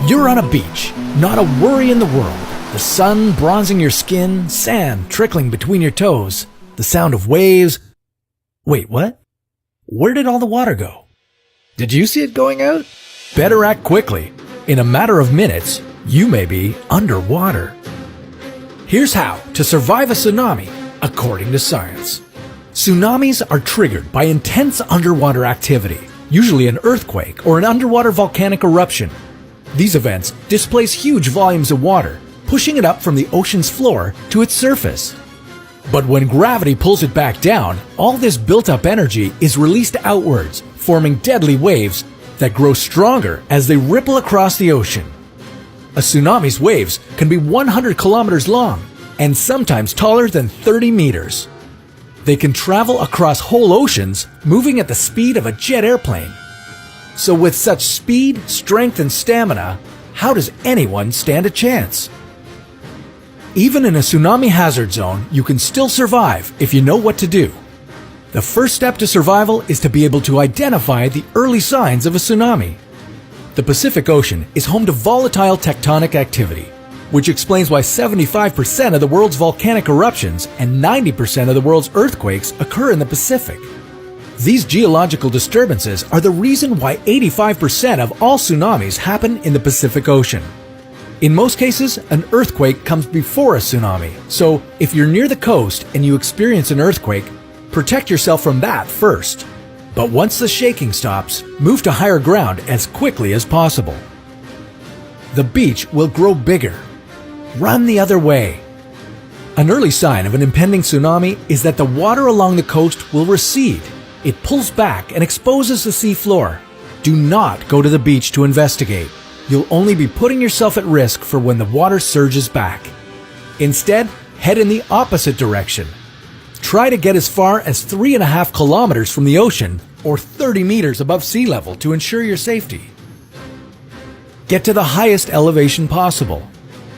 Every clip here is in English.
You're on a beach, not a worry in the world. The sun bronzing your skin, sand trickling between your toes, the sound of waves. Wait, what? Where did all the water go? Did you see it going out? Better act quickly. In a matter of minutes, you may be underwater. Here's how to survive a tsunami, according to science. Tsunamis are triggered by intense underwater activity, usually an earthquake or an underwater volcanic eruption. These events displace huge volumes of water, pushing it up from the ocean's floor to its surface. But when gravity pulls it back down, all this built-up energy is released outwards, forming deadly waves that grow stronger as they ripple across the ocean. A tsunami's waves can be 100 kilometers long and sometimes taller than 30 meters. They can travel across whole oceans, moving at the speed of a jet airplane. So with such speed, strength, and stamina, how does anyone stand a chance? Even in a tsunami hazard zone, you can still survive if you know what to do. The first step to survival is to be able to identify the early signs of a tsunami. The Pacific Ocean is home to volatile tectonic activity, which explains why 75% of the world's volcanic eruptions and 90% of the world's earthquakes occur in the Pacific. These geological disturbances are the reason why 85% of all tsunamis happen in the Pacific Ocean. In most cases, an earthquake comes before a tsunami, so if you're near the coast and you experience an earthquake, protect yourself from that first. But once the shaking stops, move to higher ground as quickly as possible. The beach will grow bigger. Run the other way. An early sign of an impending tsunami is that the water along the coast will recede. It pulls back and exposes the seafloor. Do not go to the beach to investigate. You'll only be putting yourself at risk for when the water surges back. Instead, head in the opposite direction. Try to get as far as 3.5 kilometers from the ocean or 30 meters above sea level to ensure your safety. Get to the highest elevation possible.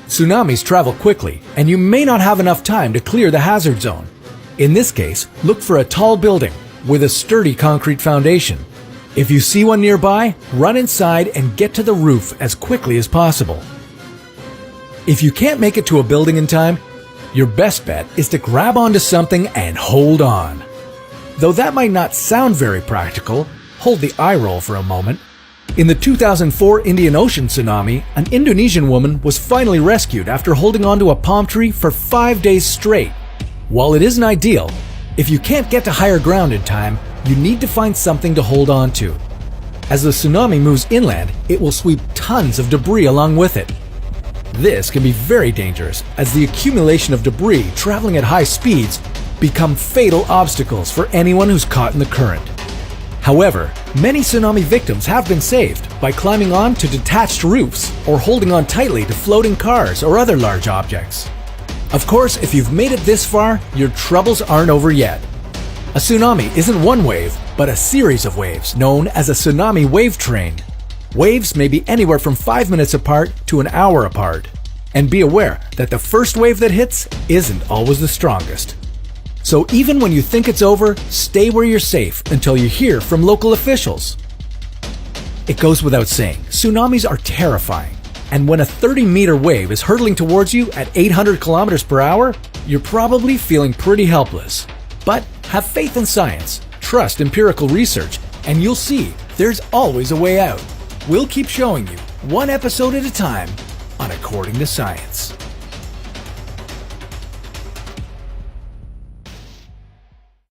Tsunamis travel quickly, and you may not have enough time to clear the hazard zone. In this case, look for a tall building with a sturdy concrete foundation. If you see one nearby, run inside and get to the roof as quickly as possible. If you can't make it to a building in time, your best bet is to grab onto something and hold on. Though that might not sound very practical, hold the eye roll for a moment. In the 2004 Indian Ocean tsunami, an Indonesian woman was finally rescued after holding onto a palm tree for 5 days straight. While it isn't ideal, if you can't get to higher ground in time, you need to find something to hold on to. As the tsunami moves inland, it will sweep tons of debris along with it. This can be very dangerous as the accumulation of debris traveling at high speeds become fatal obstacles for anyone who's caught in the current. However, many tsunami victims have been saved by climbing on to detached roofs or holding on tightly to floating cars or other large objects. Of course, if you've made it this far, your troubles aren't over yet. A tsunami isn't one wave, but a series of waves known as a tsunami wave train. Waves may be anywhere from 5 minutes apart to an hour apart. And be aware that the first wave that hits isn't always the strongest. So even when you think it's over, stay where you're safe until you hear from local officials. It goes without saying, tsunamis are terrifying. And when a 30-meter wave is hurtling towards you at 800 kilometers per hour, you're probably feeling pretty helpless. But have faith in science, trust empirical research, and you'll see there's always a way out. We'll keep showing you, one episode at a time, on According to Science.